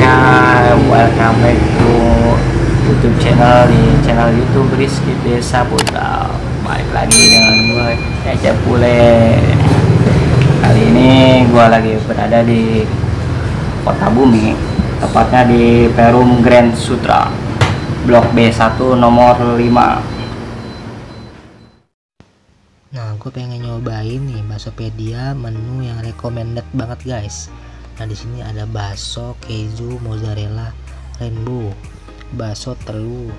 semuanya, welcome back to YouTube channel, di channel YouTube Rizky Desa Putra. Balik lagi dengan gue Caca Pule. Kali ini gue lagi berada di Kota Bumi, tepatnya di Perum Grand Sutra, Blok B1 nomor 5. Nah, gue pengen nyobain nih Baksopedia, menu yang recommended banget guys. Nah, di sini ada bakso keju mozzarella rainbow, bakso telur,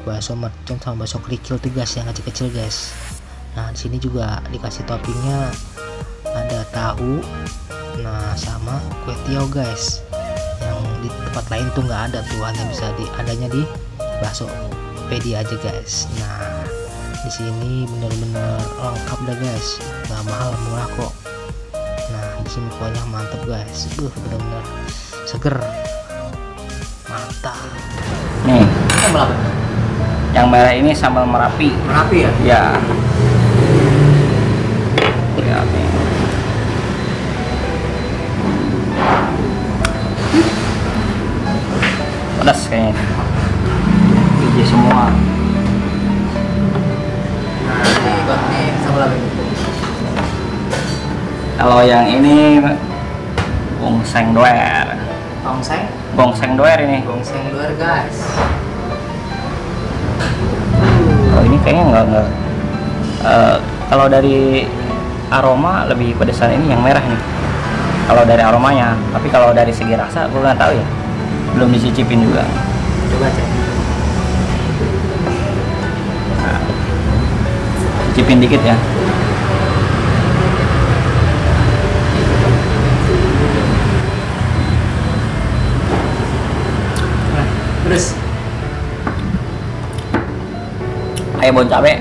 bakso mercon sama bakso kerikil tuh guys, yang kecil-kecil guys. Nah, di sini juga dikasih toppingnya ada tahu, nah sama kue tiaw guys. Yang di tempat lain tuh nggak ada tuh, hanya bisa adanya di Baksopedia aja guys. Nah, di sini bener-bener lengkap dah guys, nggak mahal, murah kok. Nah, di sini pokoknya mantep guys, bener-bener seger, mantap. Nih, Sambal apa? yang merah ini sambal Merapi. Merapi ya? Ya. Ya nih. Pedas kayaknya. Biji semua. Nih sambal apa? Kalau yang ini gongseng doer. Tongseng? Gongseng doer ini. Gongseng luar guys. Oh, ini kayaknya enggak. Kalau dari aroma lebih pedesan ini yang merah nih. Kalau dari aromanya, tapi kalau dari segi rasa gue nggak tahu ya. Belum dicicipin juga. Coba cek. Nah, cicipin dikit ya. Pedes. Kayak bon cabe.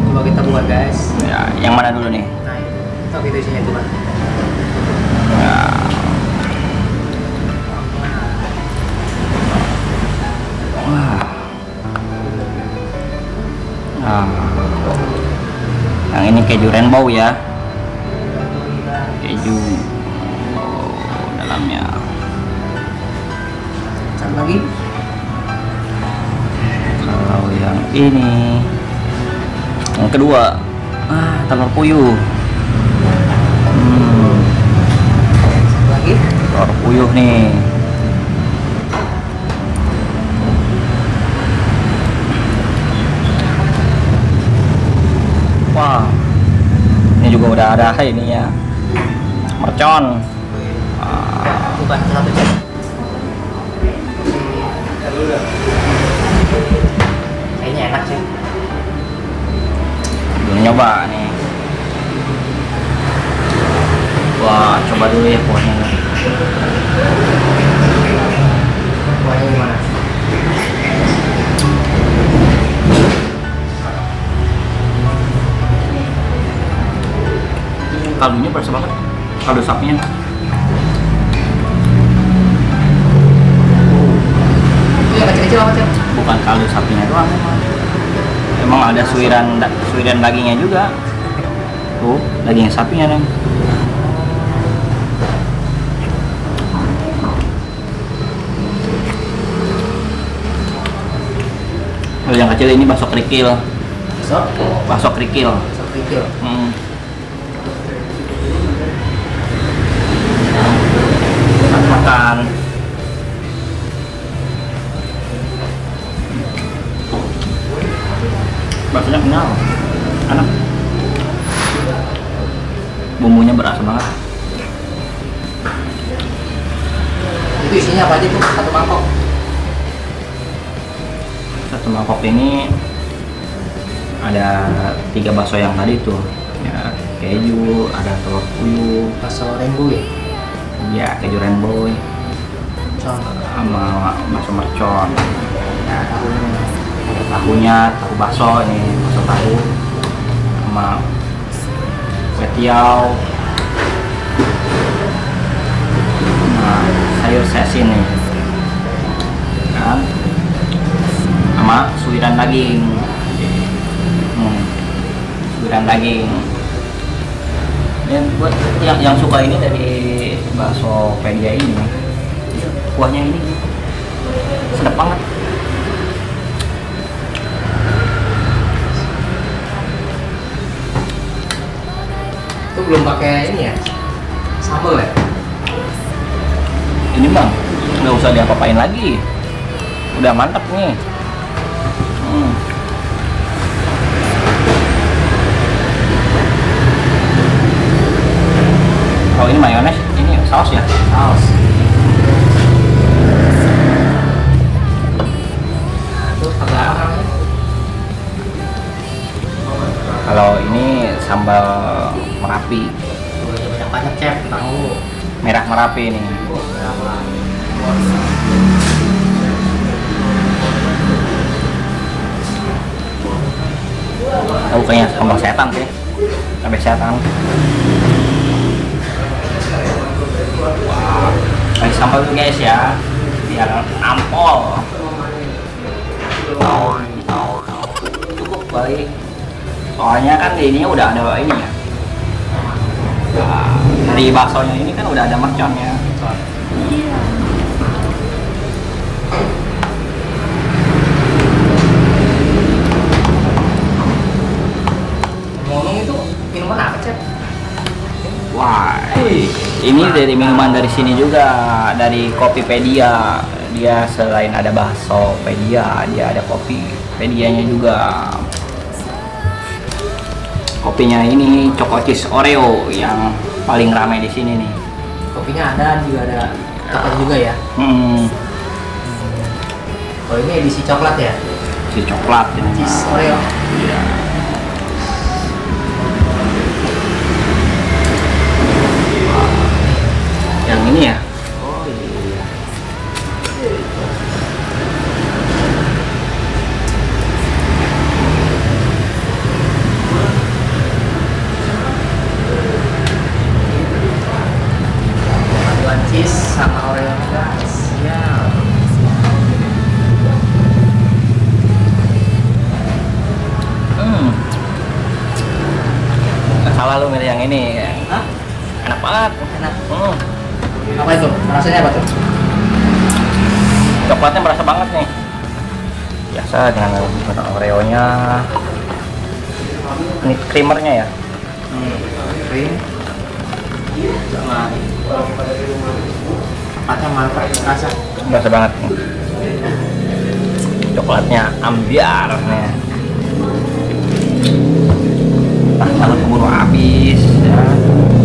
Coba kita buat guys. Ya, yang mana dulu nih? Nah, tapi itu isinya coba. Ya. Wah. Nah. Yang ini keju rainbow ya. Keju dalamnya. Satu lagi. Kalau yang ini, yang kedua, telur puyuh. Satu lagi. Telur puyuh nih. Wah, ini juga udah ada ini ya, mercon. Bukan satu cek. Kayaknya enak sih. Belum nyoba nih. Wah, coba dulu ya kuahnya. Kuahnya gimana? Kaldunya berasa banget, kaldu sapinya. Itu yang kecil-kecil apa cek? Bukan kaldu sapinya doang, emang ada suiran dagingnya juga. Tuh, daging sapinya nih. Kalau yang kecil ini bakso kerikil. Bakso kerikil. Satu kerikil. Makan. Baksonya kenyal, enak. Bumbunya berasa banget. Itu isinya apa aja tuh? Satu mangkok. Satu mangkok ini ada 3 bakso yang tadi tuh ya, keju, ada telur puyuh, Bakso rainbow ya? ya keju rainbow sama bakso mercon ya, ada tahunya, tahu bakso, ini bakso tahu sama kue tiaw, nah sayur sesin nih kan, sama suiran daging. gurame daging. Dan buat yang suka ini dari bakso pedia ini, kuahnya ini sedap banget. Itu belum pakai ini ya, sambal ya? Ini bang, nggak usah diapa-apain lagi, udah mantap nih. Oh ini mayones, ini saus ya? Saus. Kalau ini sambal Merapi, Banyak chef, tahu. merah Merapi nih. Oh, kayaknya sambal setan sih, sampai setan. Wow, kasih sambal tuh guys ya, biar ampol. Cukup baik. Soalnya kan ini udah ada ini ya. Nah, dari baksonya ini kan udah ada merconnya. Iya. Ngomong itu minuman apa, Cep? Wah, ini dari minuman dari sini juga, dari Kopipedia. Dia selain ada bakso pedia, dia ada kopi pedianya juga. Kopinya ini Choco Cheese Oreo yang paling ramai di sini nih. Kopinya ada, juga ada coklat juga ya. Oh ini edisi coklat ya? Si coklat ini. Cheese Oreo. Iya. Yang ini ya? Oh iya. Paduan cheese sama Oreo guys. Ya. Salah lu milih yang ini. Hah? Enak banget. Enak. Hmm. Apa itu? Rasanya apa tuh? Coklatnya berasa banget nih. Biasa dengan Oreo-nya. Ini creamernya ya. Krim. Nah, coklatnya mantap rasa. Berasa banget nih. Coklatnya ambiar nih. Nah, kalau keburu habis ya.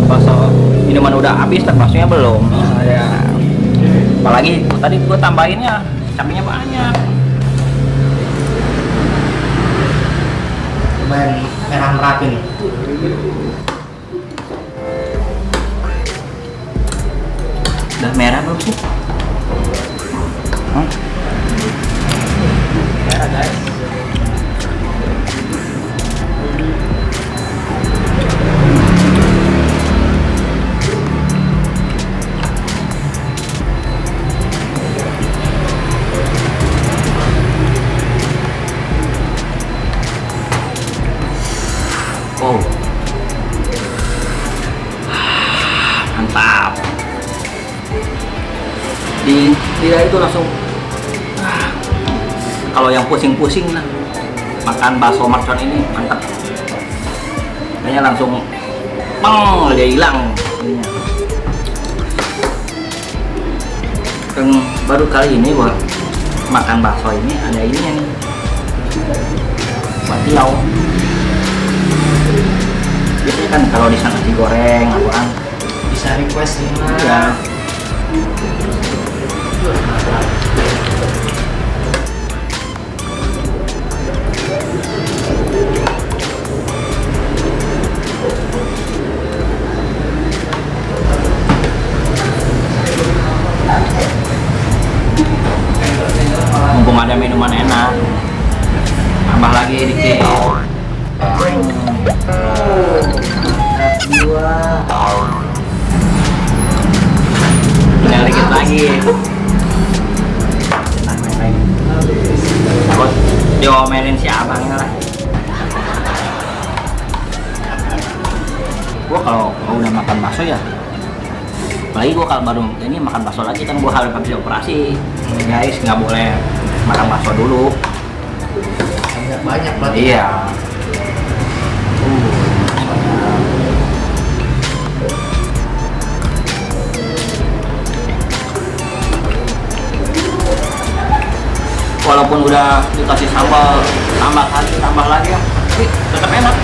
Bakso minuman udah habis, tapi baksonya belum. Nah, ya. Apalagi tadi gue tambahinnya cabenya banyak. Lumayan merah Merapi nih. Udah merah belum sih? Merah guys. Oh, mantap. Di lidah itu langsung. Kalau yang pusing-pusing lah, makan bakso mercon ini mantap. Kayaknya langsung, dia hilang. Dan baru kali ini gua makan bakso ini ada ininya nih, batiau. Biasanya kan kalau di sana nasi goreng apaan Bisa request nih mas. ya. Mumpung ada minuman enak, tambah lagi dikit. Tinggal dikit lagi. Takut diomelin si abangnya lah. Gua kalau udah makan bakso ya, apalagi gua kalau baru ini makan bakso lagi kan gua harus habis operasi. Guys, nggak boleh makan bakso dulu. Banyak berarti. Iya. Walaupun udah dikasih sambal tambah lagi ya, tapi tetap enak.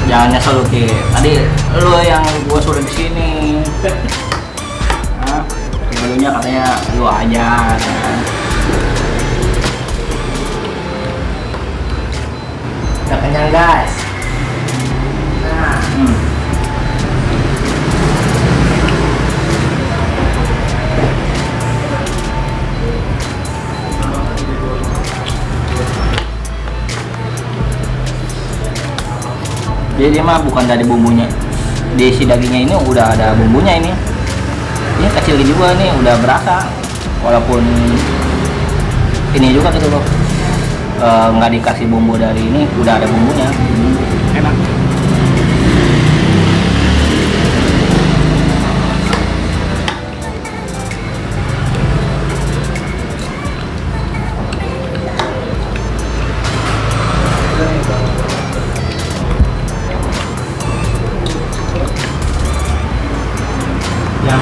Jangan nyesel lu, Ki. Tadi lu yang gua suruh di sini. Hah? Dulunya katanya lu aja kan. Udah kenyang guys. Nah, Jadi dia mah bukan dari bumbunya, di si dagingnya ini udah ada bumbunya ini. Ini kecil juga nih, udah berasa. Walaupun ini juga gitu loh, nggak dikasih bumbu dari ini, udah ada bumbunya. Enak. yang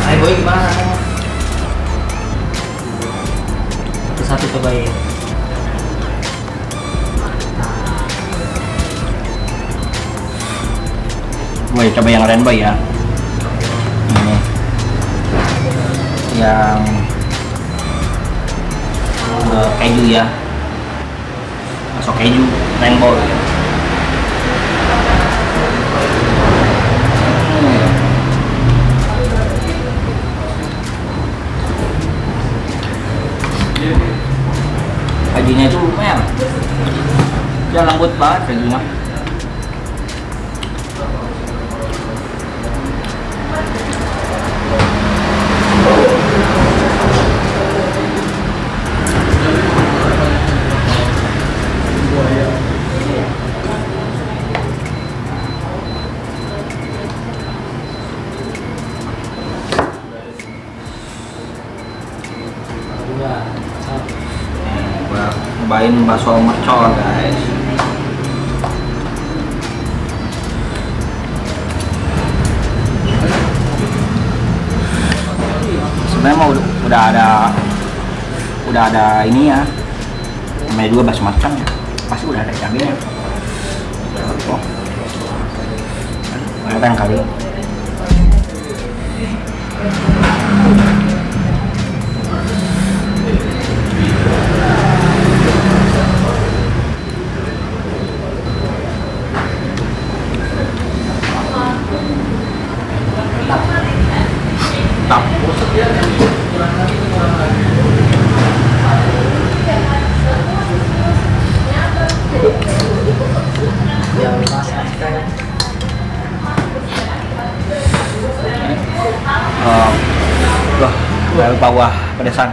ayo boy gimana? Satu cobain. Gue coba yang rainbow ya. Ini yang keju ya, bakso keju rainbow ya. Kejunya itu lumayan, dia lembut banget kejunya. Cobain bakso mercon guys. Sebenarnya mah udah ada ini ya, namanya juga bakso mercon ya, pasti udah ada cabenya. Oh, kelihatan kali. Wah, lupa gua pedesan.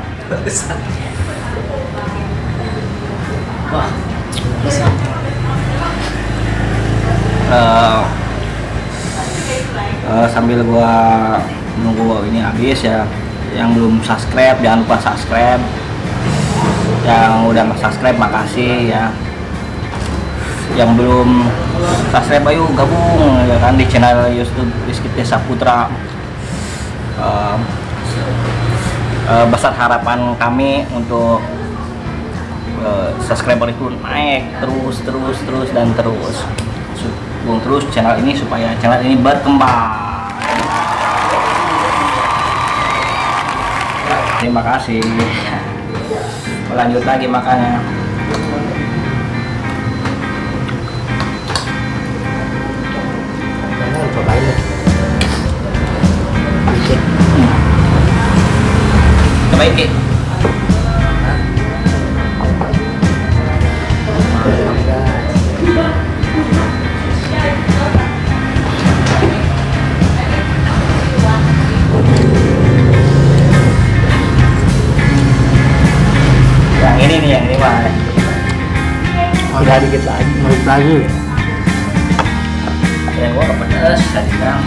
Wah, sambil gua nunggu ini habis ya, yang belum subscribe jangan lupa subscribe, yang udah subscribe makasih ya, yang belum subscribe ayo gabung ya kan di channel YouTube Rizky T Saputra. Besar harapan kami untuk subscriber itu naik terus dan terus channel ini supaya channel ini berkembang. Terima kasih. Lanjut lagi makannya. cobain deh. Cobain Ki. Yang ini nih, yang ini mah Tinggal dikit lagi. Balik lagi. Ya gua pedas tadi kan.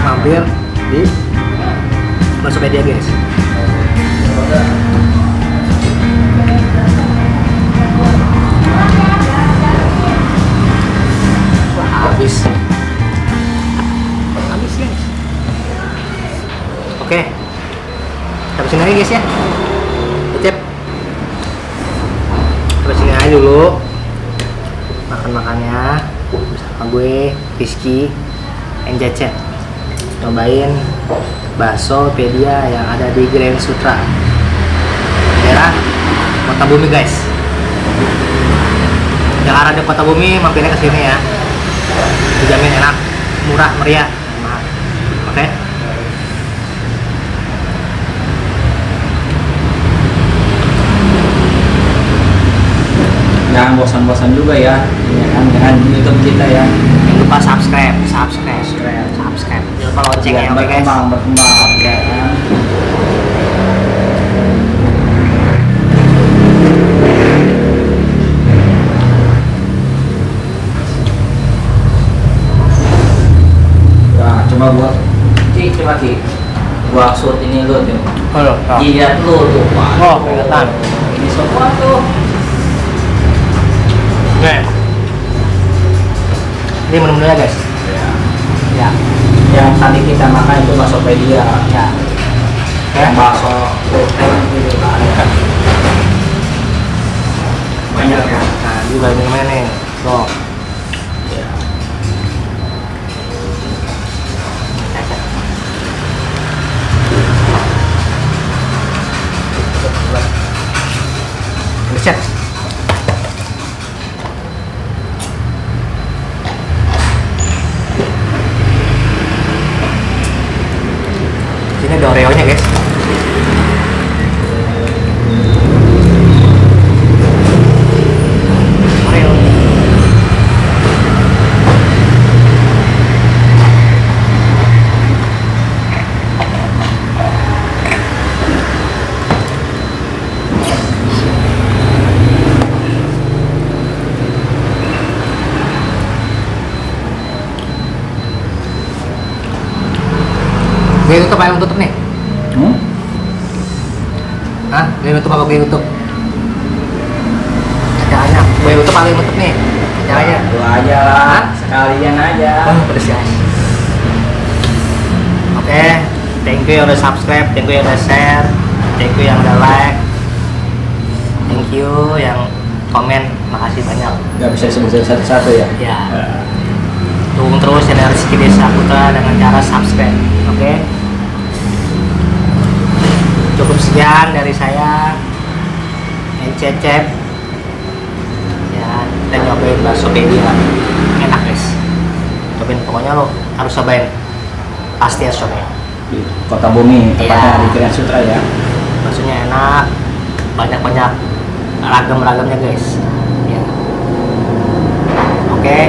Mampir di Baksopedia guys. Habis. Habis guys. Oke, habisin lagi guys ya. Cep. Habisin aja dulu. Makan-makannya bersama gue, Rizky, NJC. Cobain bakso Pedia yang ada di Grand Sutra, daerah Kota Bumi guys. Yang arah di Kota Bumi mampirnya ke sini ya. Dijamin enak, murah, meriah, mahal. Oke. Jangan bosan-bosan juga ya. Ya kan dengan YouTube kita ya. Jangan lupa subscribe. Subscribe. Jangan lupa loncengnya, Biar oke guys. berkembang. Oke kan. Nah, coba buat coba gua shoot ini lu tuh. Halo. Lihat lu tuh, Pak. Oh, kelihatan. Ini semua tuh. Oke. Ini menu-menunya guys. Ya. Yang tadi kita makan itu bakso Pedia. Ya. Yang bakso ruteng gitu kan. Banyak ya. Nah, juga minuman nih. Tuh. Ya. Cek. Ini ada Oreo-nya guys. Oreo. Gue tutup apa yang tutup nih? Hah? Gue tutup apa gue tutup? Caranya, gue tutup apa yang tutup nih? Caranya? Lu aja lah, sekalian aja. Oh, pedes guys. Oke, thank you yang udah subscribe, thank you yang udah share, thank you yang udah like, thank you yang komen, makasih banyak. Gak bisa disebut satu-satu ya? Ya. Dukung terus channel Rizky Desa Putra dengan cara subscribe, oke? Cukup sekian dari saya, NCCep. Ya, kita nyobain bakso Pedia, enak guys. Cobain, pokoknya lo harus cobain, pasti harus cobain. Di Kota Bumi, tepatnya Ya. di Grand Sutra ya. Baksonya enak, banyak-banyak ragam-ragamnya guys. Ya. Oke.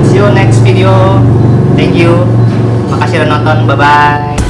See you next video. Thank you. Makasih udah nonton. Bye bye.